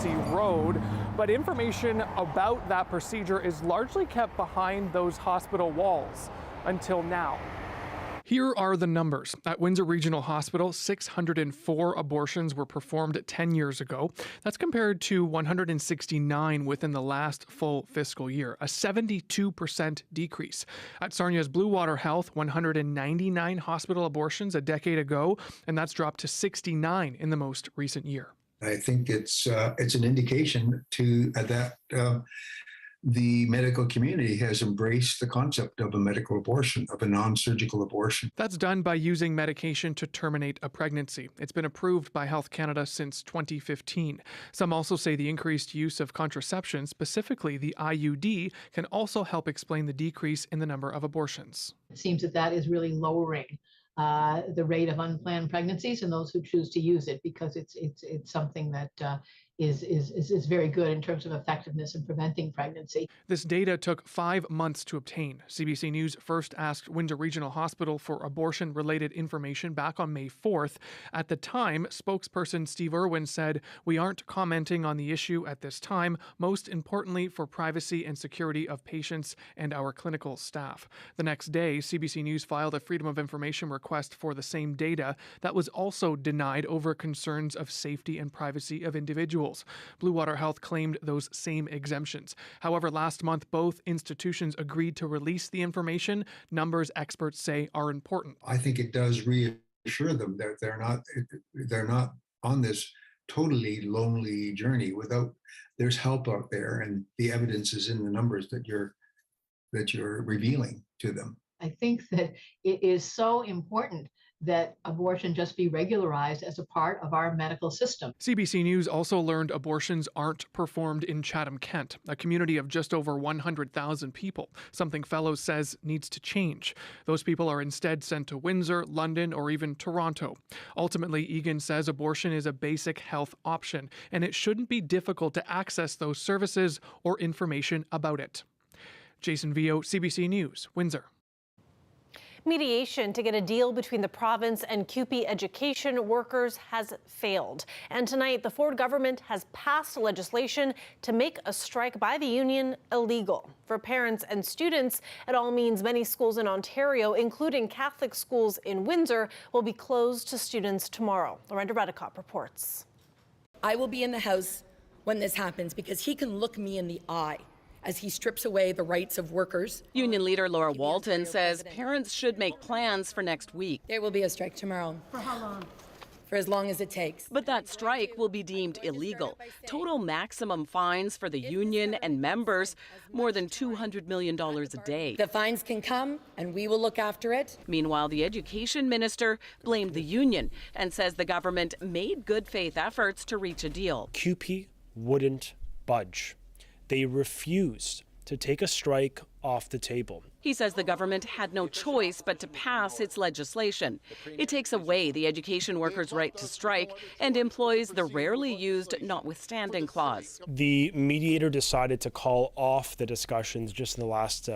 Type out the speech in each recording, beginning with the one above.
emergency road, but information about that procedure is largely kept behind those hospital walls until now. Here are the numbers. At Windsor Regional Hospital, 604 abortions were performed 10 years ago. That's compared to 169 within the last full fiscal year, a 72% decrease. At Sarnia's Blue Water Health, 199 hospital abortions a decade ago, and that's dropped to 69 in the most recent year. I think it's an indication to that the medical community has embraced the concept of a medical abortion, of a non-surgical abortion. That's done by using medication to terminate a pregnancy. It's been approved by Health Canada since 2015. Some also say the increased use of contraception, specifically the IUD, can also help explain the decrease in the number of abortions. It seems that is really lowering the rate of unplanned pregnancies and those who choose to use it, because it's something that is very good in terms of effectiveness in preventing pregnancy. This data took 5 months to obtain. CBC News first asked Windsor Regional Hospital for abortion-related information back on May 4th. At the time, spokesperson Steve Irwin said, "We aren't commenting on the issue at this time, most importantly for privacy and security of patients and our clinical staff." The next day, CBC News filed a Freedom of Information request for the same data that was also denied over concerns of safety and privacy of individuals. Blue Water Health claimed those same exemptions. However, last month, both institutions agreed to release the information numbers experts say are important. I think it does reassure them that they're not on this totally lonely journey. There's help out there, and the evidence is in the numbers that you're revealing to them. I think that it is so important that abortion just be regularized as a part of our medical system. CBC News also learned abortions aren't performed in Chatham-Kent, a community of just over 100,000 people, something Fellows says needs to change. Those people are instead sent to Windsor, London, or even Toronto. Ultimately, Egan says abortion is a basic health option, and it shouldn't be difficult to access those services or information about it. Jason Vio, CBC News, Windsor. Mediation to get a deal between the province and CUPE education workers has failed. And tonight, the Ford government has passed legislation to make a strike by the union illegal. For parents and students, it all means many schools in Ontario, including Catholic schools in Windsor, will be closed to students tomorrow. Lorenda Redicott reports. I will be in the House when this happens because he can look me in the eye as he strips away the rights of workers. Union leader Laura Walton says parents should make plans for next week. There will be a strike tomorrow. For how long? For as long as it takes. But that strike will be deemed illegal. Total maximum fines for the union and members, more than $200 million a day. The fines can come and we will look after it. Meanwhile, the education minister blamed the union and says the government made good faith efforts to reach a deal. CUPE wouldn't budge. They refused to take a strike off the table. He says the government had no choice but to pass its legislation. It takes away the education workers' right to strike and employs the rarely used notwithstanding clause. The mediator decided to call off the discussions just in the last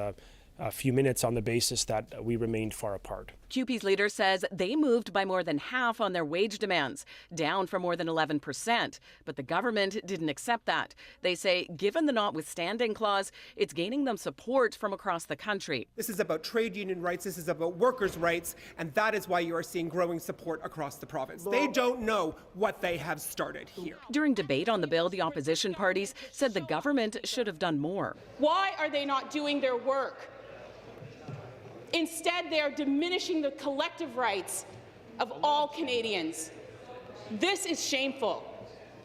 few minutes on the basis that we remained far apart. CUPE's leader says they moved by more than half on their wage demands, down from more than 11%. But the government didn't accept that. They say, given the notwithstanding clause, it's gaining them support from across the country. This is about trade union rights, this is about workers' rights, and that is why you are seeing growing support across the province. They don't know what they have started here. During debate on the bill, the opposition parties said the government should have done more. Why are they not doing their work? Instead, they are diminishing the collective rights of all Canadians. This is shameful.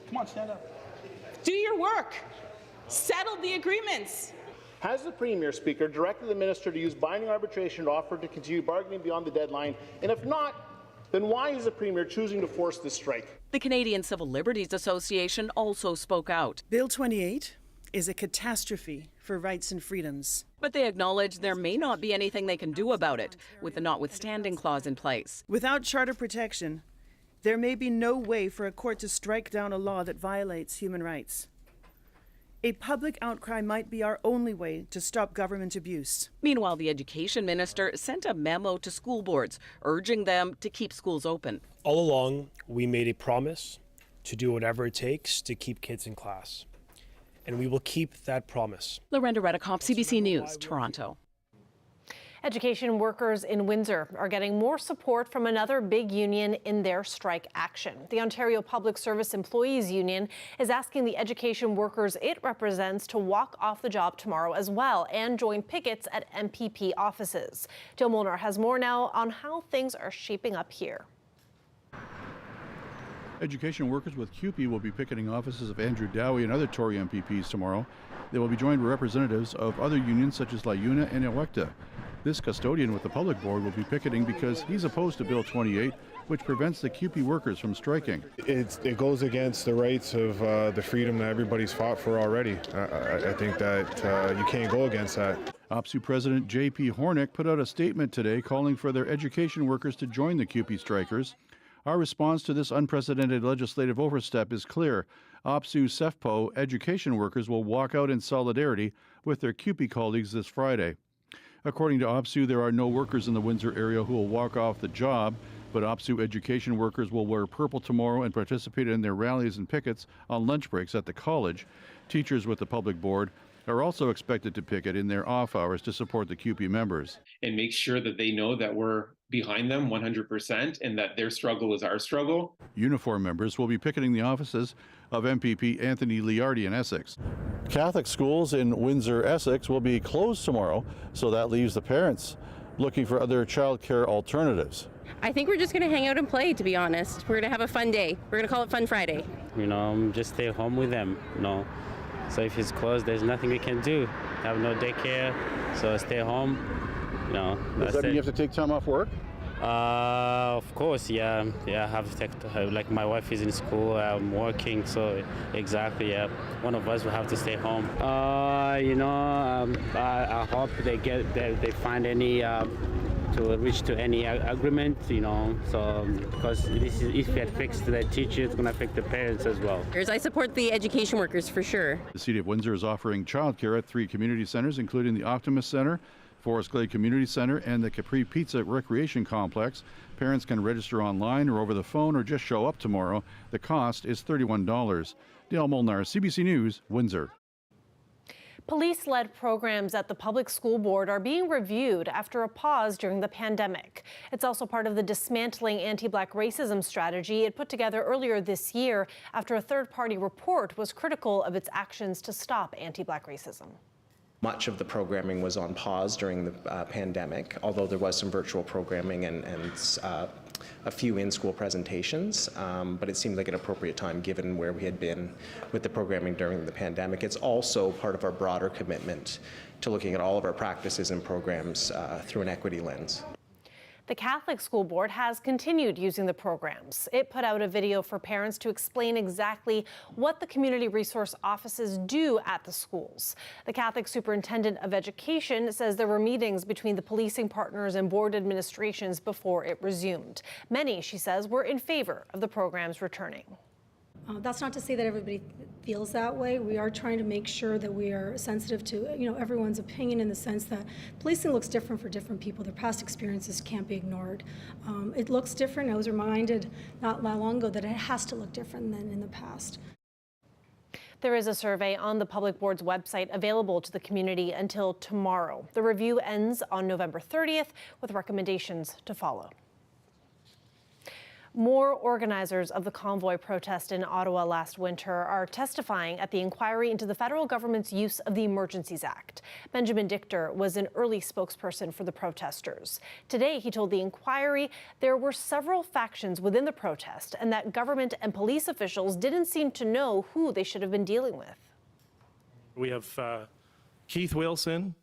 Come on, stand up. Do your work. Settle the agreements. Has the Premier, Speaker, directed the Minister to use binding arbitration to offer to continue bargaining beyond the deadline? And if not, then why is the Premier choosing to force this strike? The Canadian Civil Liberties Association also spoke out. Bill 28 is a catastrophe for rights and freedoms. But they acknowledge there may not be anything they can do about it, with the notwithstanding clause in place. Without charter protection, there may be no way for a court to strike down a law that violates human rights. A public outcry might be our only way to stop government abuse. Meanwhile, the education minister sent a memo to school boards, urging them to keep schools open. All along, we made a promise to do whatever it takes to keep kids in class. And we will keep that promise. Lorenda Redekop, CBC News, Toronto. Education workers in Windsor are getting more support from another big union in their strike action. The Ontario Public Service Employees Union is asking the education workers it represents to walk off the job tomorrow as well and join pickets at MPP offices. Jill Molnar has more now on how things are shaping up here. Education workers with CUPE will be picketing offices of Andrew Dowie and other Tory MPPs tomorrow. They will be joined by representatives of other unions such as LIUNA and Ewekta. This custodian with the public board will be picketing because he's opposed to Bill 28, which prevents the CUPE workers from striking. It goes against the rights of the freedom that everybody's fought for already. I think that you can't go against that. OPSEU President J.P. Hornick put out a statement today calling for their education workers to join the CUPE strikers. Our response to this unprecedented legislative overstep is clear. OPSEU CEFPO education workers will walk out in solidarity with their CUPE colleagues this Friday. According to OPSEU, there are no workers in the Windsor area who will walk off the job, but OPSEU education workers will wear purple tomorrow and participate in their rallies and pickets on lunch breaks at the college. Teachers with the public board are also expected to picket in their off hours to support the CUPE members. And make sure that they know that we're behind them 100% and that their struggle is our struggle. Uniform members will be picketing the offices of MPP Anthony Liardi in Essex. Catholic schools in Windsor, Essex will be closed tomorrow, so that leaves the parents looking for other childcare alternatives. I think we're just going to hang out and play, to be honest. We're going to have a fun day. We're going to call it Fun Friday. Just stay home with them, So if it's closed, there's nothing we can do. Have no daycare, so stay home. Does that mean you have to take time off work? Of course, yeah. I have to take, like my wife is in school, I'm working, so exactly, yeah. One of us will have to stay home. I hope they find any to reach to any agreement, so because if it affects the teachers, it's going to affect the parents as well. I support the education workers for sure. The City of Windsor is offering childcare at 3 community centers, including the Optimist Center, Forest Glade Community Center, and the Capri Pizza Recreation Complex. Parents can register online or over the phone or just show up tomorrow. The cost is $31. Dale Molnar, CBC News, Windsor. Police-led programs at the Public School Board are being reviewed after a pause during the pandemic. It's also part of the dismantling anti-Black racism strategy it put together earlier this year after a third-party report was critical of its actions to stop anti-Black racism. Much of the programming was on pause during the pandemic, although there was some virtual programming and a few in-school presentations, but it seemed like an appropriate time given where we had been with the programming during the pandemic. It's also part of our broader commitment to looking at all of our practices and programs through an equity lens. The Catholic School Board has continued using the programs. It put out a video for parents to explain exactly what the community resource offices do at the schools. The Catholic Superintendent of Education says there were meetings between the policing partners and board administrations before it resumed. Many, she says, were in favor of the programs returning. That's not to say that everybody feels that way. We are trying to make sure that we are sensitive to everyone's opinion in the sense that policing looks different for different people. Their past experiences can't be ignored. It looks different. I was reminded not long ago that it has to look different than in the past. There is a survey on the Public Board's website available to the community until tomorrow. The review ends on November 30th with recommendations to follow. More organizers of the convoy protest in Ottawa last winter are testifying at the inquiry into the federal government's use of the Emergencies Act. Benjamin Dichter was an early spokesperson for the protesters. Today, he told the inquiry there were several factions within the protest and that government and police officials didn't seem to know who they should have been dealing with. We have Keith Wilson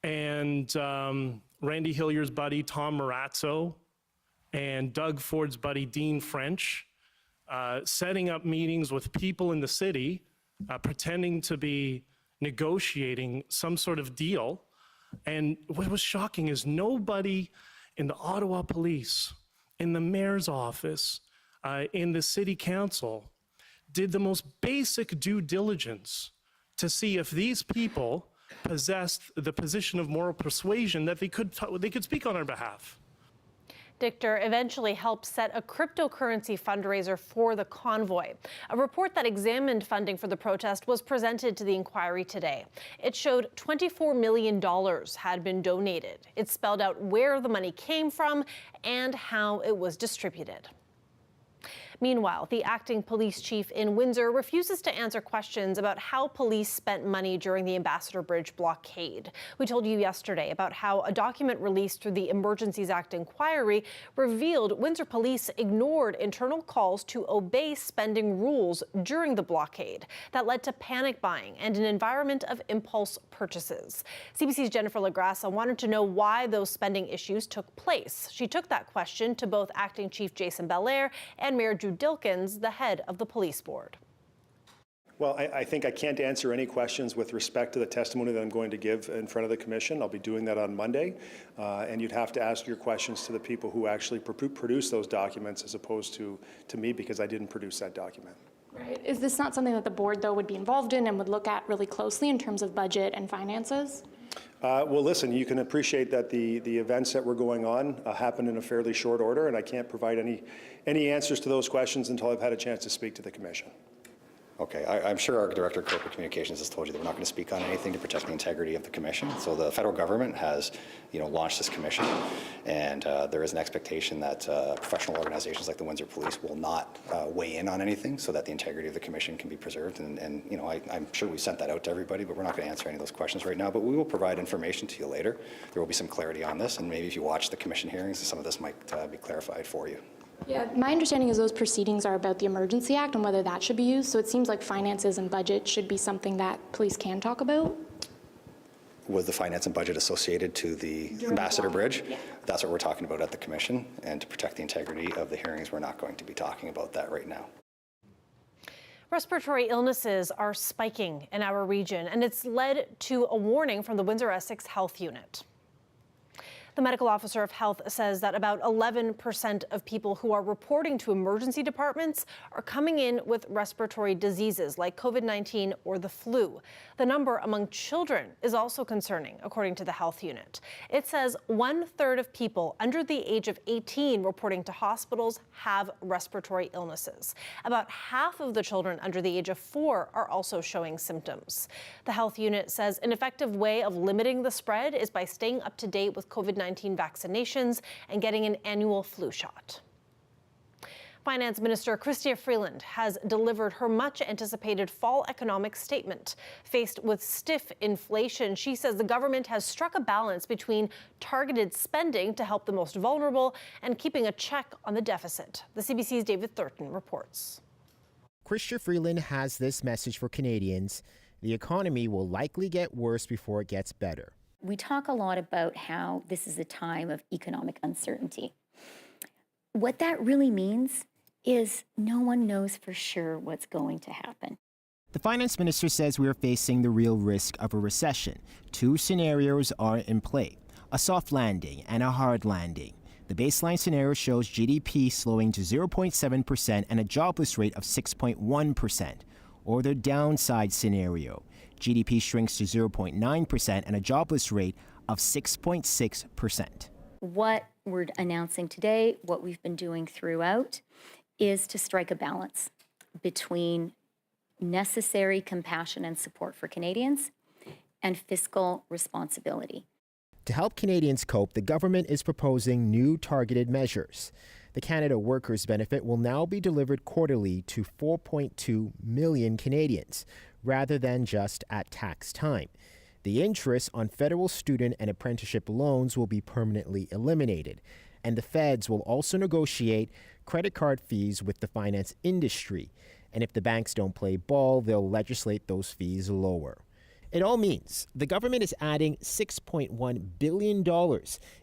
and Randy Hillier's buddy, Tom Marazzo, and Doug Ford's buddy, Dean French, setting up meetings with people in the city, pretending to be negotiating some sort of deal. And what was shocking is nobody in the Ottawa Police, in the mayor's office, in the city council, did the most basic due diligence to see if these people possessed the position of moral persuasion that they could speak on our behalf. Dichter eventually helped set a cryptocurrency fundraiser for the convoy. A report that examined funding for the protest was presented to the inquiry today. It showed $24 million had been donated. It spelled out where the money came from and how it was distributed. Meanwhile, the acting police chief in Windsor refuses to answer questions about how police spent money during the Ambassador Bridge blockade. We told you yesterday about how a document released through the Emergencies Act inquiry revealed Windsor police ignored internal calls to obey spending rules during the blockade. That led to panic buying and an environment of impulse purchases. CBC's Jennifer LaGrassa wanted to know why those spending issues took place. She took that question to both acting chief Jason Belair and Mayor Drew Dilkins, the head of the police board. Well, I think I can't answer any questions with respect to the testimony that I'm going to give in front of the commission. I'll be doing that on Monday, and you'd have to ask your questions to the people who actually produce those documents as opposed to me, because I didn't produce that document. Right. Is this not something that the board, though, would be involved in and would look at really closely in terms of budget and finances? Well, listen, you can appreciate that the events that were going on happened in a fairly short order, and I can't provide any answers to those questions until I've had a chance to speak to the commission. Okay, I'm sure our Director of Corporate Communications has told you that we're not going to speak on anything to protect the integrity of the commission. So the federal government has, launched this commission, and there is an expectation that professional organizations like the Windsor Police will not weigh in on anything, so that the integrity of the commission can be preserved. And I'm sure we sent that out to everybody, but we're not going to answer any of those questions right now. But we will provide information to you later. There will be some clarity on this, and maybe if you watch the commission hearings, some of this might be clarified for you. Yeah, my understanding is those proceedings are about the Emergency Act and whether that should be used. So it seems like finances and budget should be something that police can talk about. Was the finance and budget associated to the Ambassador Bridge? Yeah. That's what we're talking about at the commission. And to protect the integrity of the hearings, we're not going to be talking about that right now. Respiratory illnesses are spiking in our region, and it's led to a warning from the Windsor-Essex Health Unit. The medical officer of health says that about 11% of people who are reporting to emergency departments are coming in with respiratory diseases like COVID-19 or the flu. The number among children is also concerning, according to the health unit. It says 1/3 of people under the age of 18 reporting to hospitals have respiratory illnesses. About half of the children under the age of 4 are also showing symptoms. The health unit says an effective way of limiting the spread is by staying up to date with COVID-19 vaccinations and getting an annual flu shot. Finance Minister Chrystia Freeland has delivered her much-anticipated fall economic statement. Faced with stiff inflation, she says the government has struck a balance between targeted spending to help the most vulnerable and keeping a check on the deficit. The CBC's David Thurton reports. Chrystia Freeland has this message for Canadians. The economy will likely get worse before it gets better. We talk a lot about how this is a time of economic uncertainty. What that really means is no one knows for sure what's going to happen. The finance minister says we are facing the real risk of a recession. Two scenarios are in play, a soft landing and a hard landing. The baseline scenario shows GDP slowing to 0.7% and a jobless rate of 6.1%. Or the downside scenario, GDP shrinks to 0.9% and a jobless rate of 6.6%. What we're announcing today, what we've been doing throughout, is to strike a balance between necessary compassion and support for Canadians and fiscal responsibility. To help Canadians cope, the government is proposing new targeted measures. The Canada Workers' Benefit will now be delivered quarterly to 4.2 million Canadians, rather than just at tax time. The interest on federal student and apprenticeship loans will be permanently eliminated, and the feds will also negotiate credit card fees with the finance industry. And if the banks don't play ball, they'll legislate those fees lower. It all means the government is adding $6.1 billion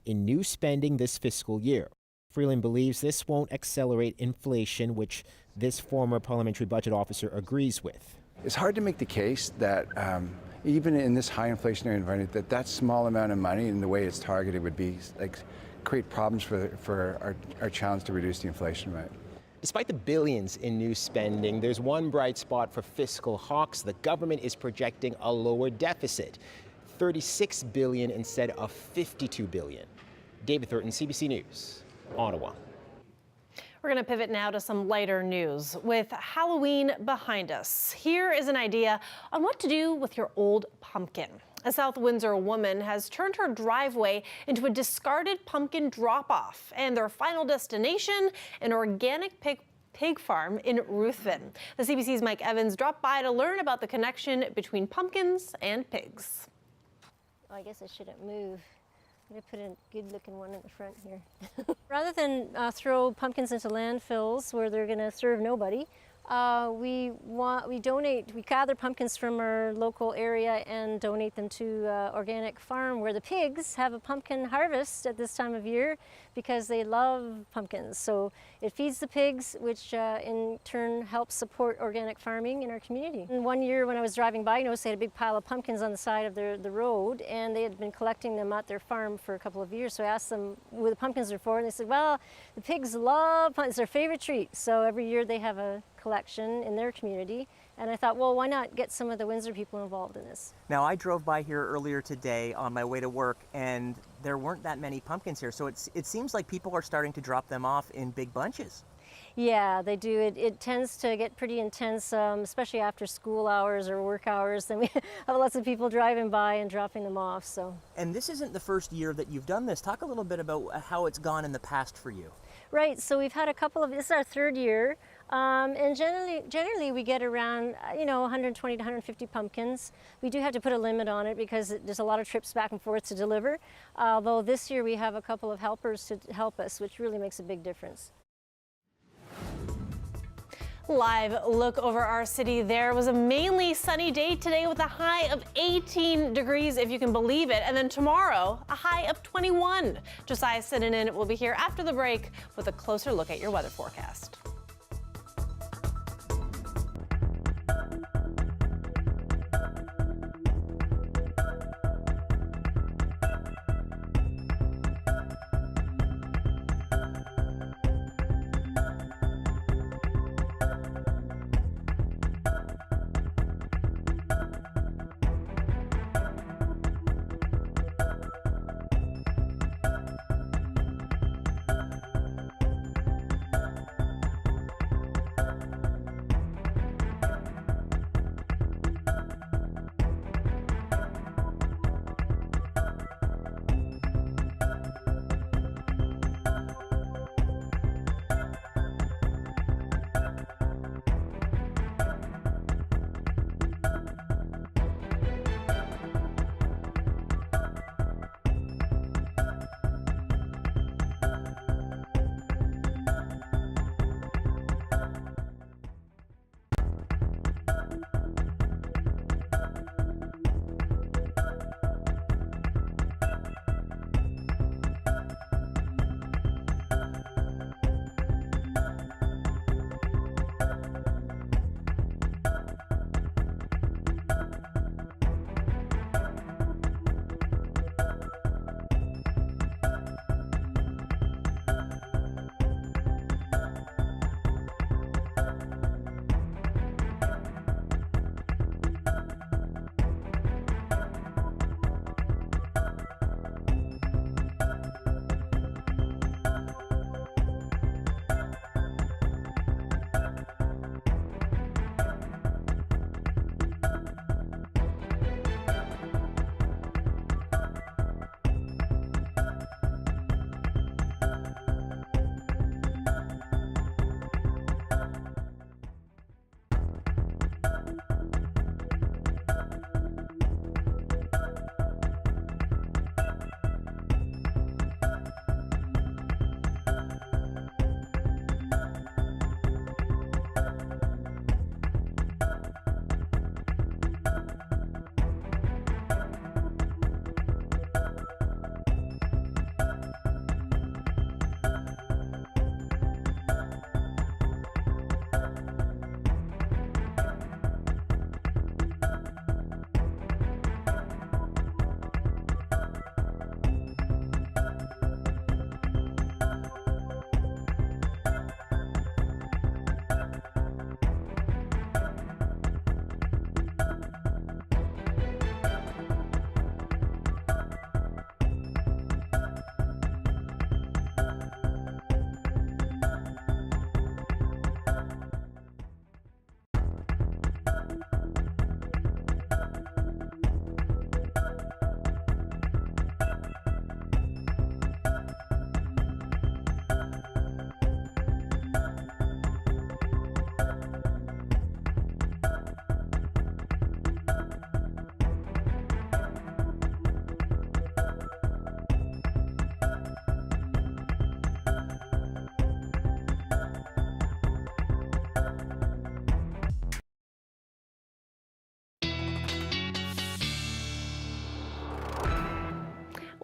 in new spending this fiscal year. Freeland believes this won't accelerate inflation, which this former parliamentary budget officer agrees with. It's hard to make the case that even in this high inflationary environment, that small amount of money and the way it's targeted would be create problems for our challenge to reduce the inflation rate. Despite the billions in new spending, there's one bright spot for fiscal hawks. The government is projecting a lower deficit, $36 billion instead of $52 billion. David Thurton, CBC News, Ottawa. We're going to pivot now to some lighter news. With Halloween behind us, here is an idea on what to do with your old pumpkin. A South Windsor woman has turned her driveway into a discarded pumpkin drop-off, and their final destination, an organic pig farm in Ruthven. The CBC's Mike Evans dropped by to learn about the connection between pumpkins and pigs. Oh, I guess I shouldn't move. I'm going to put a good-looking one in the front here. Rather than throw pumpkins into landfills where they're going to serve nobody, we gather pumpkins from our local area and donate them to organic farm where the pigs have a pumpkin harvest at this time of year because they love pumpkins. So it feeds the pigs, which in turn helps support organic farming in our community. And one year when I was driving by, I noticed they had a big pile of pumpkins on the side of the road, and they had been collecting them at their farm for a couple of years. So I asked them what the pumpkins are for, and they said, well, the pigs love pumpkins, it's their favorite treat. So every year they have a collection in their community, and I thought, well, why not get some of the Windsor people involved in this? Now, I drove by here earlier today on my way to work, and there weren't that many pumpkins here, so it seems like people are starting to drop them off in big bunches. Yeah, they do. It tends to get pretty intense, especially after school hours or work hours. Then we have lots of people driving by and dropping them off. So. And this isn't the first year that you've done this. Talk a little bit about how it's gone in the past for you. Right, so we've had a couple of, this is our third year, and generally we get around, 120 to 150 pumpkins. We do have to put a limit on it because there's a lot of trips back and forth to deliver, although this year we have a couple of helpers to help us, which really makes a big difference. Live look over our city. There was a mainly sunny day today with a high of 18 degrees, if you can believe it. And then tomorrow, a high of 21. Josiah Sidinen will be here after the break with a closer look at your weather forecast.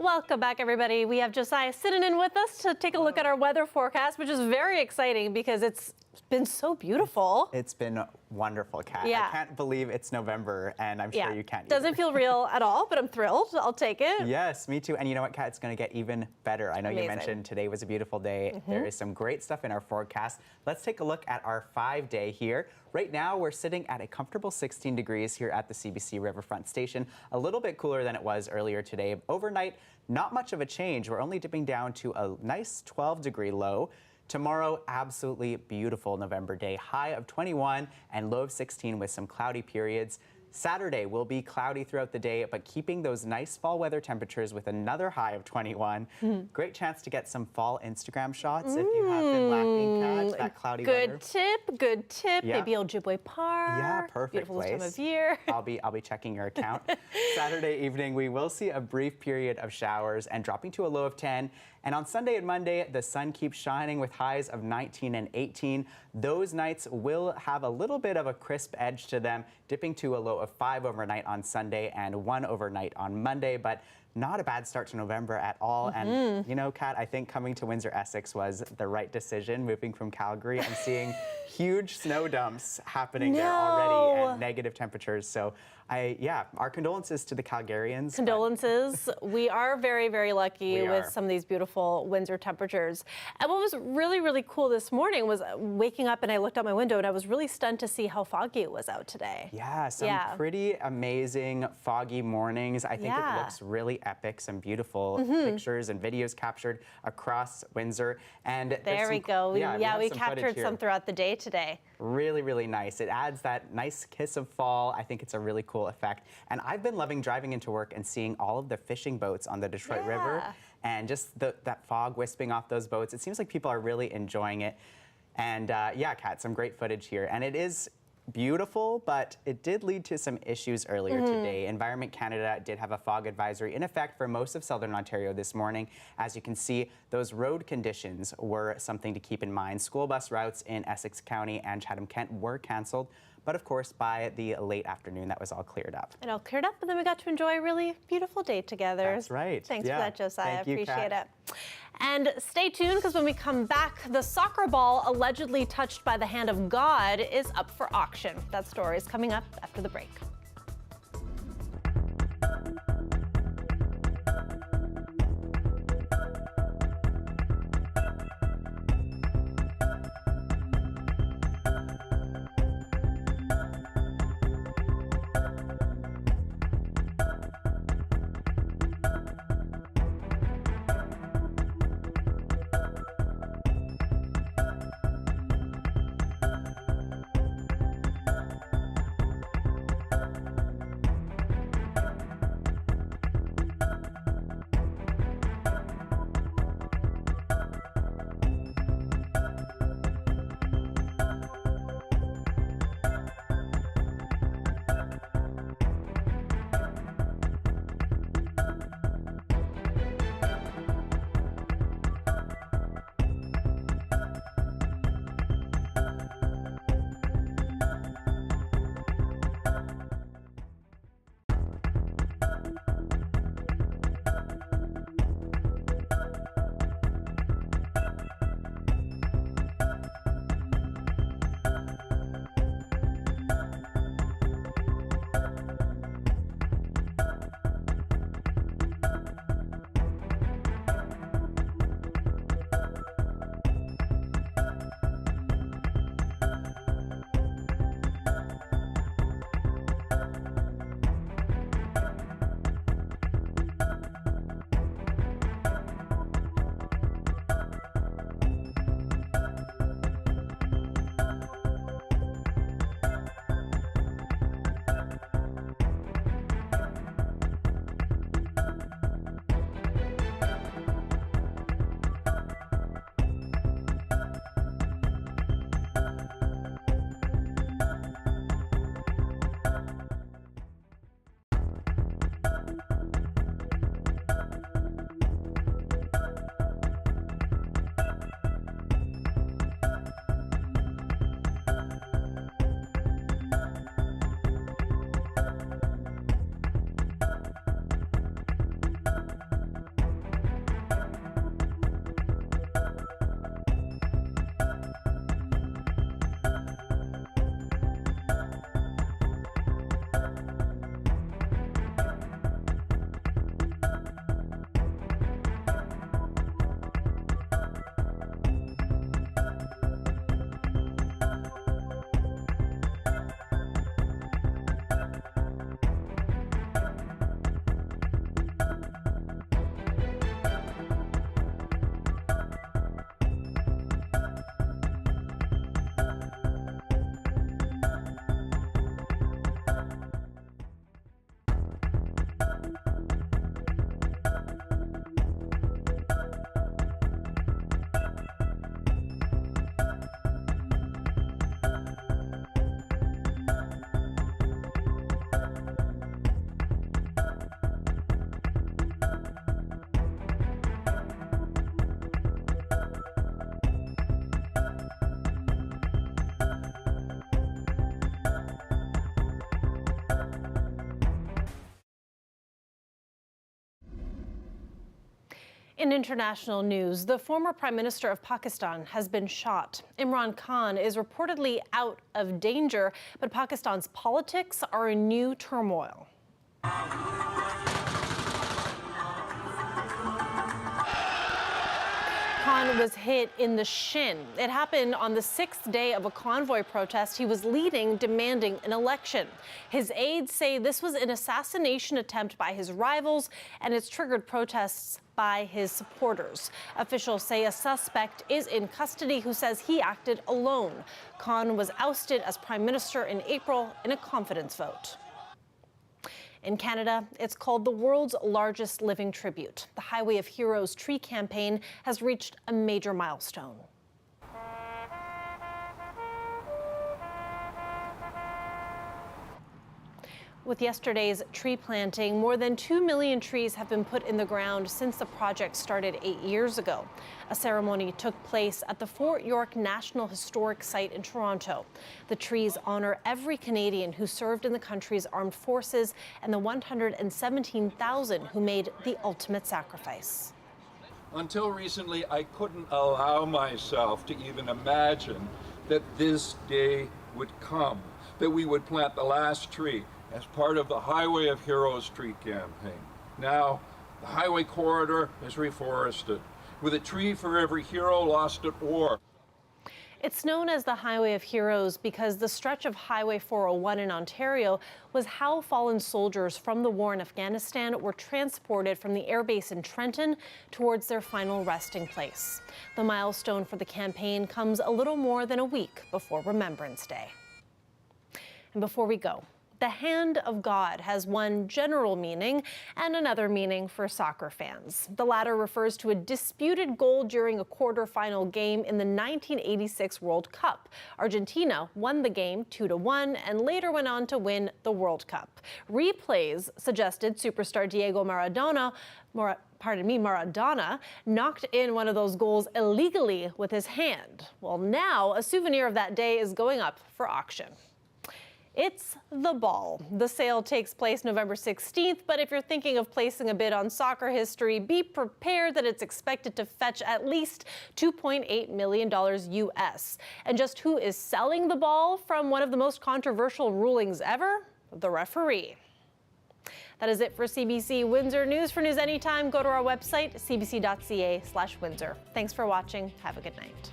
Welcome back, everybody. We have Josiah sitting in with us to take a look at our weather forecast, which is very exciting because it's been so beautiful. It's been wonderful, Kat. Yeah. I can't believe it's November, and I'm sure you can't either. Doesn't feel real at all, but I'm thrilled. I'll take it. Yes, me too. And you know what, Kat? It's going to get even better. I know you Amazing. mentioned today was a beautiful day. There is some great stuff in our forecast. Let's take a look at our 5-day here. Right now, we're sitting at a comfortable 16 degrees here at the CBC Riverfront Station. A little bit cooler than it was earlier today. Overnight, not much of a change. We're only dipping down to a nice 12-degree low. Tomorrow, absolutely beautiful November day. High of 21 and low of 16 with some cloudy periods. Saturday will be cloudy throughout the day, but keeping those nice fall weather temperatures with another high of 21. Great chance to get some fall Instagram shots if you have been lacking, Kat, that cloudy weather. Good tip. Yeah. Maybe Ojibwe Park. Yeah, perfect Beautiful place. time of year. I'll be checking your account. Saturday evening, we will see a brief period of showers and dropping to a low of 10. And on Sunday and Monday, the sun keeps shining with highs of 19 and 18. Those nights will have a little bit of a crisp edge to them, dipping to a low of 5 overnight on Sunday and 1 overnight on Monday. But not a bad start to November at all. And you know, Kat, I think coming to Windsor, Essex was the right decision. Moving from Calgary and seeing huge snow dumps happening there already and negative temperatures. So our condolences to the Calgarians. Condolences. We are very, very lucky with some of these beautiful Windsor temperatures. And what was really, really cool this morning was waking up and I looked out my window and I was really stunned to see how foggy it was out today. Yeah, some pretty amazing foggy mornings. I think it looks really epic. Some beautiful pictures and videos captured across Windsor. And there we go. We some captured some throughout the day today. Really, really nice. It adds that nice kiss of fall. I think it's a really cool effect. And I've been loving driving into work and seeing all of the fishing boats on the Detroit River and just that fog wisping off those boats. It seems like people are really enjoying it. And Kat, some great footage here. And it is beautiful, but it did lead to some issues earlier today. Environment Canada did have a fog advisory in effect for most of southern Ontario this morning. As you can see, those road conditions were something to keep in mind. School bus routes in Essex County and Chatham-Kent were cancelled. But of course, by the late afternoon, that was all cleared up. It all cleared up, and then we got to enjoy a really beautiful day together. That's right. Thanks for that, Josiah. Thank you, appreciate Kat. it. And stay tuned, because when we come back, the soccer ball allegedly touched by the hand of God is up for auction. That story is coming up after the break. In international news, the former Prime Minister of Pakistan has been shot. Imran Khan is reportedly out of danger, but Pakistan's politics are in new turmoil. Khan was hit in the shin. It happened on the 6th day of a convoy protest he was leading demanding an election. His aides say this was an assassination attempt by his rivals, and it's triggered protests by his supporters. Officials say a suspect is in custody who says he acted alone. Khan was ousted as prime minister in April in a confidence vote. In Canada, it's called the world's largest living tribute. The Highway of Heroes tree campaign has reached a major milestone. With yesterday's tree planting, more than 2 million trees have been put in the ground since the project started 8 years ago. A ceremony took place at the Fort York National Historic Site in Toronto. The trees honor every Canadian who served in the country's armed forces and the 117,000 who made the ultimate sacrifice. Until recently, I couldn't allow myself to even imagine that this day would come, that we would plant the last tree as part of the Highway of Heroes tree campaign. Now, the highway corridor is reforested, with a tree for every hero lost at war. It's known as the Highway of Heroes because the stretch of Highway 401 in Ontario was how fallen soldiers from the war in Afghanistan were transported from the airbase in Trenton towards their final resting place. The milestone for the campaign comes a little more than a week before Remembrance Day. And before we go, the hand of God has one general meaning and another meaning for soccer fans. The latter refers to a disputed goal during a quarterfinal game in the 1986 World Cup. Argentina won the game 2-1 and later went on to win the World Cup. Replays suggested superstar Diego Maradona knocked in one of those goals illegally with his hand. Well, now a souvenir of that day is going up for auction. It's the ball. The sale takes place November 16th, but if you're thinking of placing a bid on soccer history, be prepared that it's expected to fetch at least $2.8 million US. And just who is selling the ball from one of the most controversial rulings ever? The referee. That is it for CBC Windsor News. For news anytime, go to our website, cbc.ca/Windsor. Thanks for watching. Have a good night.